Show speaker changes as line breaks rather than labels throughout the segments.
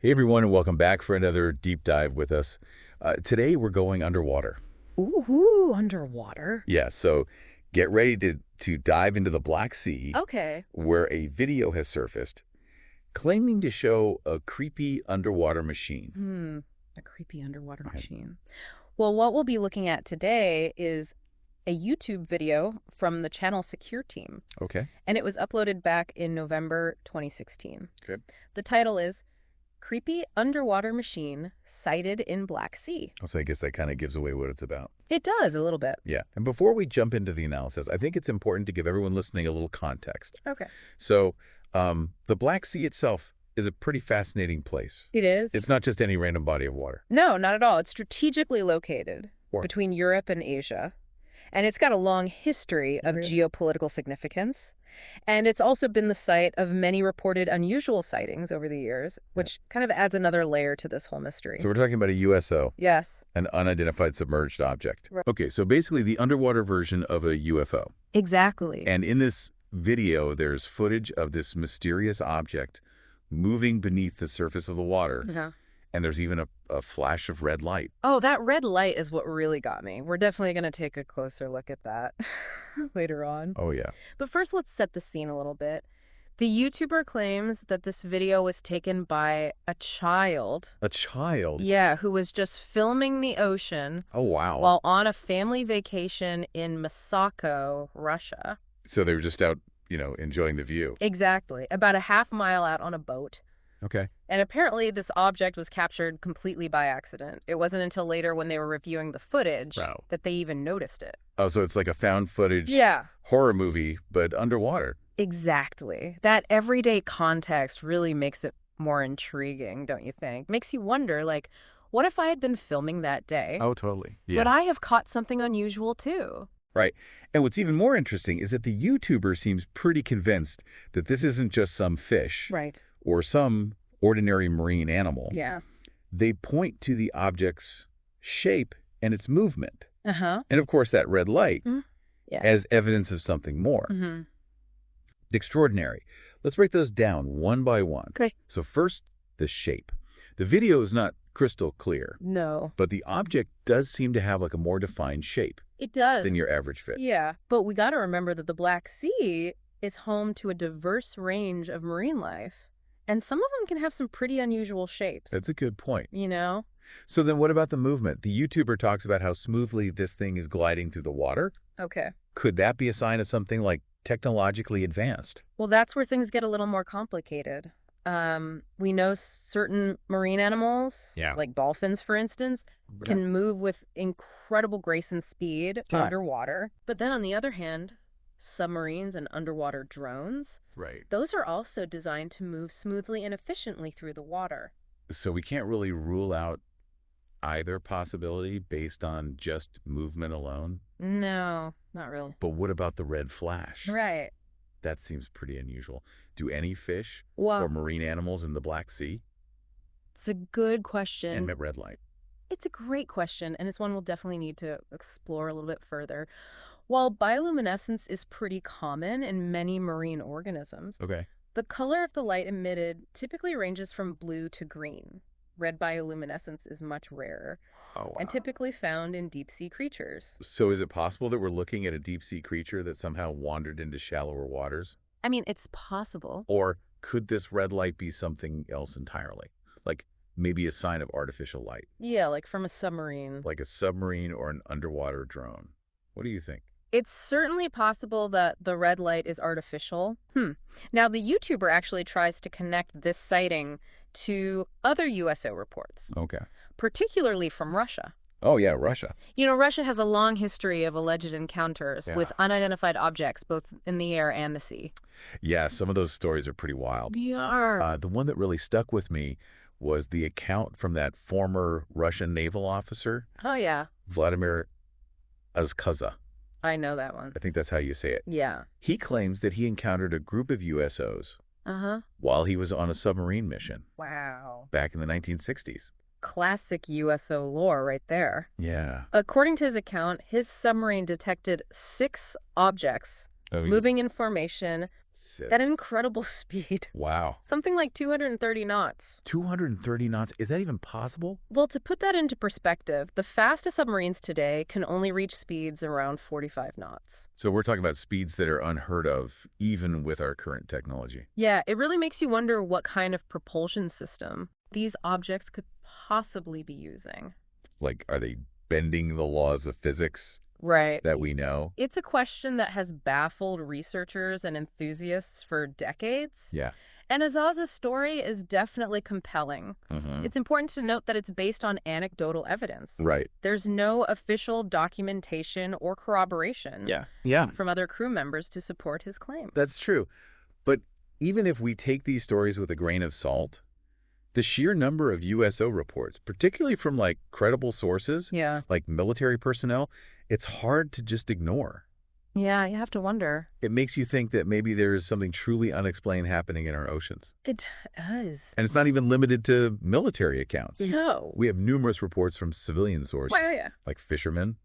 Hey everyone, and welcome back for another deep dive with us. Today we're going underwater.
Ooh, underwater.
Yeah, so get ready to dive into the Black Sea,
Okay.
where a video has surfaced claiming to show a creepy underwater machine.
Hmm. A creepy underwater
Right.
machine. Well, what we'll be looking at today is a YouTube video from the channel Secure Team,
Okay.
and it was uploaded back in November 2016.
Okay.
The title is Creepy Underwater Machine Sighted in Black Sea.
So I guess that kind of gives away what it's about.
It does, a little bit.
Yeah. And before we jump into the analysis, I think it's important to give everyone listening a little context.
Okay.
So the Black Sea itself is a pretty fascinating place.
It is?
It's not just any random body of water.
No, not at all. It's strategically located
Or-
between Europe and Asia. And it's got a long history of geopolitical significance. And it's also been the site of many reported unusual sightings over the years, which kind of adds another layer to this whole mystery.
So we're talking about a USO,
Yes.
an unidentified submerged object.
Right.
Okay, so basically the underwater version of a UFO.
Exactly.
And in this video, there's footage of this mysterious object moving beneath the surface of the water.
Yeah.
And there's even a flash of red light.
Oh, that red light is what really got me. We're definitely going to take a closer look at that later on.
Oh, yeah.
But first, let's set the scene a little bit. The YouTuber claims that this video was taken by a child.
A child?
Yeah, who was just filming the ocean
Oh, wow.
while on a family vacation in Masako, Russia.
So they were just out, enjoying the view.
Exactly. About a half-mile out on a boat.
Okay.
And apparently this object was captured completely by accident. It wasn't until later when they were reviewing the footage
Wow.
that they even noticed it.
Oh, so it's like a found footage
Yeah.
horror movie, but underwater.
Exactly. That everyday context really makes it more intriguing, don't you think? Makes you wonder, like, what if I had been filming that day?
Oh, totally. Yeah.
Would I have caught something unusual too?
Right. And what's even more interesting is that the YouTuber seems pretty convinced that this isn't just some fish
Right.
or some ordinary marine animal.
Yeah.
They point to the object's shape and its movement.
Uh-huh.
And of course, that red light
Yeah.
as evidence of something more.
Mm-hmm.
Extraordinary. Let's break those down one by one.
Okay.
So first, the shape. The video is not crystal clear,
No.
but the object does seem to have like a more defined shape
It does.
than your average fish.
Yeah. But we got to remember that the Black Sea is home to a diverse range of marine life. And some of them can have some pretty unusual shapes.
That's a good point.
You know?
So then what about the movement? The YouTuber talks about how smoothly this thing is gliding through the water.
Okay.
Could that be a sign of something like technologically advanced?
Well, that's where things get a little more complicated. We know certain marine animals,
Yeah.
like dolphins, for instance, can move with incredible grace and speed
Yeah.
underwater. But then on the other hand, submarines and underwater drones,
Right.
those are also designed to move smoothly and efficiently through the water.
So we can't really rule out either possibility based on just movement alone.
No, not really.
But what about the red flash?
Right.
That seems pretty unusual. Do any fish
Well,
or marine animals in the Black Sea
it's a good question.
emit red light?
It's a great question, and it's one we'll definitely need to explore a little bit further. While bioluminescence is pretty common in many marine organisms,
Okay.
the color of the light emitted typically ranges from blue to green. Red bioluminescence is much rarer
Oh, wow.
and typically found in deep-sea creatures.
So is it possible that we're looking at a deep-sea creature that somehow wandered into shallower waters?
I mean, it's possible.
Or could this red light be something else entirely? Like maybe a sign of artificial light,
Yeah, like from a submarine.
like a submarine or an underwater drone. What do you think?
It's certainly possible that the red light is artificial. Now, the YouTuber actually tries to connect this sighting to other USO reports,
Okay.
particularly from Russia.
Oh, yeah, Russia.
You know, Russia has a long history of alleged encounters
Yeah.
with unidentified objects, both in the air and the sea.
Yeah, some of those stories are pretty wild.
Yeah.
The one that really stuck with me was the account from that former Russian naval officer,
Oh, yeah.
Vladimir Azkaza.
I know that one.
I think that's how you say it.
Yeah.
He claims that he encountered a group of USOs
Uh-huh.
while he was on a submarine mission
Wow.
back in the 1960s.
Classic USO lore right there.
Yeah.
According to his account, his submarine detected 6 objects
Oh,
moving in formation
That's it.
At an incredible speed.
Wow.
Something like 230 knots.
230 knots. Is that even possible?
Well, to put that into perspective, the fastest submarines today can only reach speeds around 45 knots.
So we're talking about speeds that are unheard of, even with our current technology.
Yeah, it really makes you wonder what kind of propulsion system these objects could possibly be using.
Like, are they bending the laws of physics
Right.
that we know?
It's a question that has baffled researchers and enthusiasts for decades.
Yeah.
And Azaz's story is definitely compelling. It's important to note that it's based on anecdotal evidence.
Right.
There's no official documentation or corroboration
Yeah.
from other crew members to support his claim.
That's true. But even if we take these stories with a grain of salt, the sheer number of USO reports, particularly from like credible sources,
Yeah.
like military personnel, it's hard to just ignore.
Yeah, you have to wonder.
It makes you think that maybe there is something truly unexplained happening in our oceans.
It does.
And it's not even limited to military accounts.
No.
We have numerous reports from civilian sources,
Well, yeah.
like fishermen,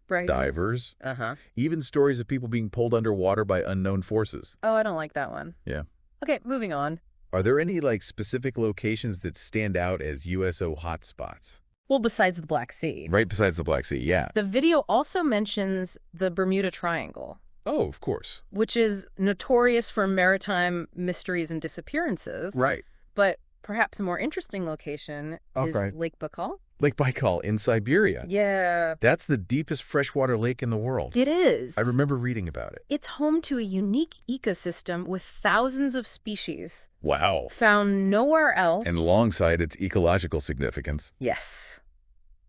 Right.
divers,
Uh-huh.
even stories of people being pulled underwater by unknown forces.
Oh, I don't like that one.
Yeah.
Okay, moving on.
Are there any like specific locations that stand out as USO hotspots?
Well, besides the Black Sea.
Right besides the Black Sea, yeah.
The video also mentions the Bermuda Triangle,
Oh, of course.
which is notorious for maritime mysteries and disappearances.
Right.
But perhaps a more interesting location is
Okay.
Lake Baikal.
Lake Baikal in Siberia.
Yeah,
That's the deepest freshwater lake in the world.
it is.
I remember reading about it.
It's home to a unique ecosystem with thousands of species
Wow.
found nowhere else.
And alongside its ecological significance,
Yes.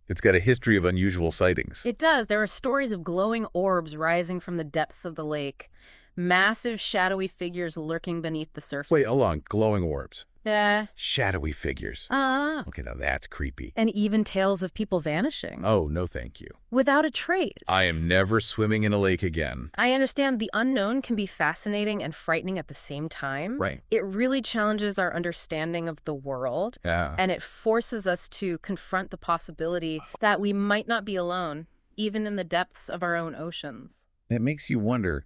it's got a history of unusual sightings.
It does. There are stories of glowing orbs rising from the depths of the lake, massive shadowy figures lurking beneath the surface.
Wait, along glowing orbs.
Yeah.
Shadowy figures.
Ah.
Okay, now that's creepy.
And even tales of people vanishing.
Oh, no thank you.
Without a trace.
I am never swimming in a lake again.
I understand the unknown can be fascinating and frightening at the same time.
Right.
It really challenges our understanding of the world,
Yeah.
and it forces us to confront the possibility that we might not be alone, even in the depths of our own oceans.
It makes you wonder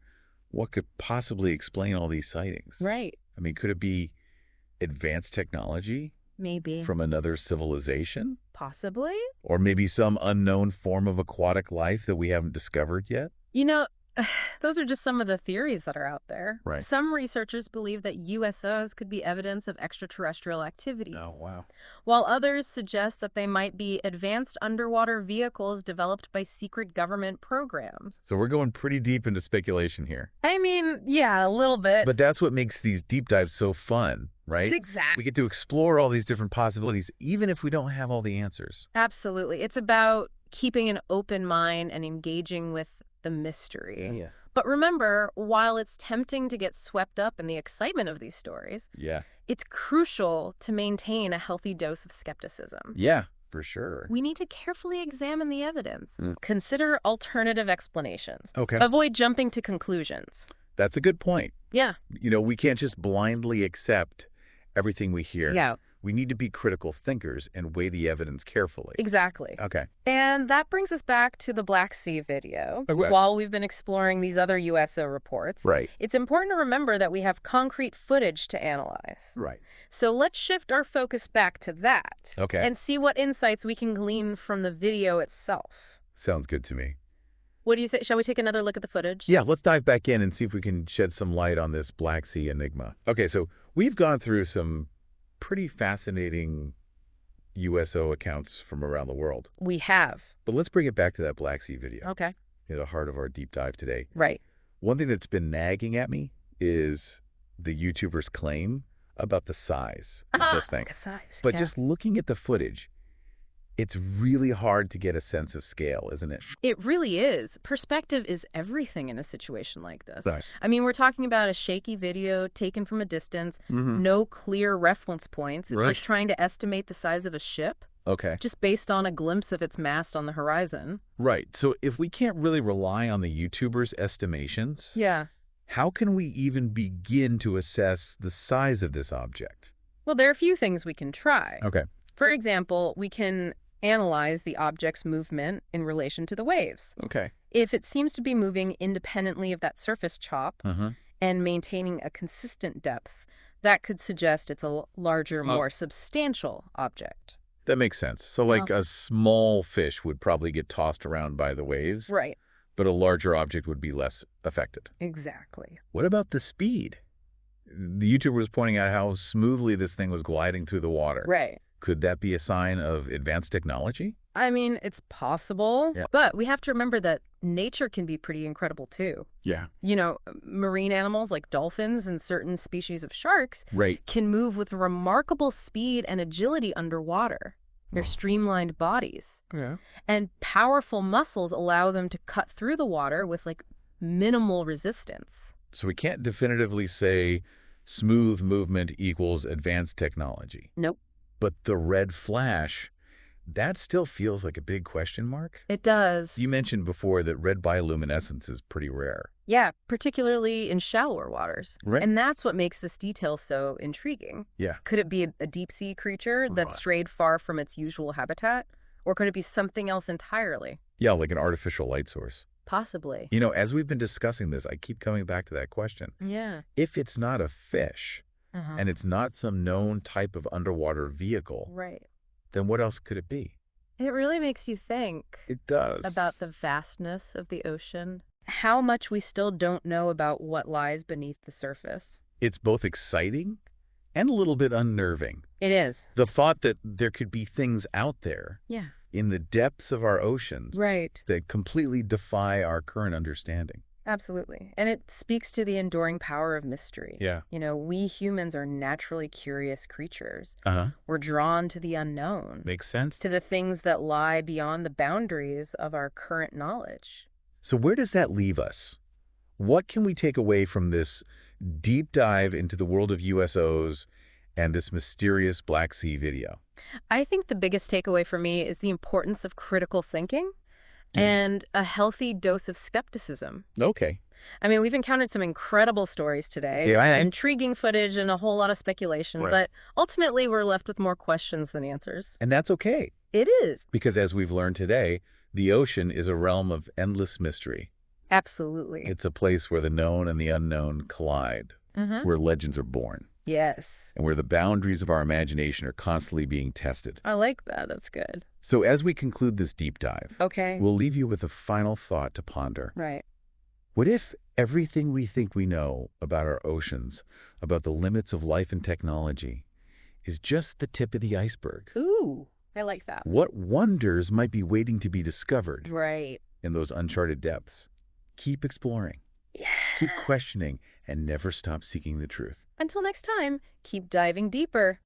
what could possibly explain all these sightings.
Right.
I mean, could it be advanced technology
Maybe.
from another civilization?
Possibly.
Or maybe some unknown form of aquatic life that we haven't discovered yet?
You know, those are just some of the theories that are out there.
Right.
Some researchers believe that USOs could be evidence of extraterrestrial activity,
Oh, wow.
while others suggest that they might be advanced underwater vehicles developed by secret government programs.
So we're going pretty deep into speculation here.
I mean, yeah, a little bit.
But that's what makes these deep dives so fun, right?
Exactly.
We get to explore all these different possibilities, even if we don't have all the answers.
Absolutely. It's about keeping an open mind and engaging with the mystery.
Yeah.
But remember, while it's tempting to get swept up in the excitement of these stories,
Yeah.
it's crucial to maintain a healthy dose of skepticism.
Yeah, for sure.
We need to carefully examine the evidence.
Mm.
Consider alternative explanations.
Okay.
Avoid jumping to conclusions.
That's a good point.
Yeah.
You know, we can't just blindly accept everything we hear.
Yeah,
We need to be critical thinkers and weigh the evidence carefully.
exactly.
Okay.
And that brings us back to the Black Sea video.
Okay.
While we've been exploring these other USO reports,
Right.
it's important to remember that we have concrete footage to analyze.
Right.
So let's shift our focus back to that
Okay.
and see what insights we can glean from the video itself.
Sounds good to me.
What do you say? Shall we take another look at the footage?
Yeah, let's dive back in and see if we can shed some light on this Black Sea enigma. Okay, so we've gone through some pretty fascinating USO accounts from around the world.
We have.
But let's bring it back to that Black Sea video,
Okay.
the heart of our deep dive today.
Right.
One thing that's been nagging at me is the YouTuber's claim about the size of this thing.
Size.
But
yeah.
just looking at the footage, it's really hard to get a sense of scale, isn't it?
It really is. Perspective is everything in a situation like this.
Right.
I mean, we're talking about a shaky video taken from a distance, no clear reference points. It's
Right.
like trying to estimate the size of a ship
Okay.
just based on a glimpse of its mast on the horizon.
Right. So if we can't really rely on the YouTuber's estimations,
Yeah.
how can we even begin to assess the size of this object?
Well, there are a few things we can try.
Okay.
For example, we can analyze the object's movement in relation to the waves.
Okay.
If it seems to be moving independently of that surface chop, and maintaining a consistent depth, that could suggest it's a larger, more substantial object.
That makes sense. So like a small fish would probably get tossed around by the waves,
Right.
but a larger object would be less affected.
Exactly.
What about the speed? The YouTuber was pointing out how smoothly this thing was gliding through the water.
Right.
Could that be a sign of advanced technology?
I mean, it's possible,
Yeah.
but we have to remember that nature can be pretty incredible too.
Yeah.
You know, marine animals like dolphins and certain species of sharks
Right.
can move with remarkable speed and agility underwater. Their streamlined bodies.
Yeah.
And powerful muscles allow them to cut through the water with like minimal resistance.
So we can't definitively say smooth movement equals advanced technology.
Nope.
But the red flash, that still feels like a big question mark.
It does.
You mentioned before that red bioluminescence is pretty rare.
Yeah, particularly in shallower waters.
Right.
And that's what makes this detail so intriguing.
Yeah.
Could it be a deep-sea creature that strayed far from its usual habitat? Or could it be something else entirely?
Yeah, like an artificial light source.
Possibly.
You know, as we've been discussing this, I keep coming back to that question.
Yeah.
If it's not a fish, and it's not some known type of underwater vehicle,
Right.
then what else could it be?
It really makes you think
It does.
about the vastness of the ocean. How much we still don't know about what lies beneath the surface.
It's both exciting and a little bit unnerving.
It is.
The thought that there could be things out there
Yeah.
in the depths of our oceans
Right.
that completely defy our current understanding.
Absolutely. And it speaks to the enduring power of mystery.
Yeah.
You know, we humans are naturally curious creatures.
Uh-huh.
We're drawn to the unknown,
Makes sense.
to the things that lie beyond the boundaries of our current knowledge.
So where does that leave us? What can we take away from this deep dive into the world of USOs and this mysterious Black Sea video?
I think the biggest takeaway for me is the importance of critical thinking and a healthy dose of skepticism.
Okay.
I mean, we've encountered some incredible stories today,
Yeah,
intriguing footage and a whole lot of speculation,
Right.
but ultimately we're left with more questions than answers.
And that's okay,
It is.
because as we've learned today, the ocean is a realm of endless mystery.
Absolutely.
It's a place where the known and the unknown collide, where legends are born,
Yes.
and where the boundaries of our imagination are constantly being tested.
I like that. That's good.
So as we conclude this deep dive,
Okay.
we'll leave you with a final thought to ponder.
Right.
What if everything we think we know about our oceans, about the limits of life and technology, is just the tip of the iceberg?
Ooh, I like that.
What wonders might be waiting to be discovered
Right.
in those uncharted depths? Keep exploring,
Yeah.
keep questioning, and never stop seeking the truth.
Until next time, keep diving deeper.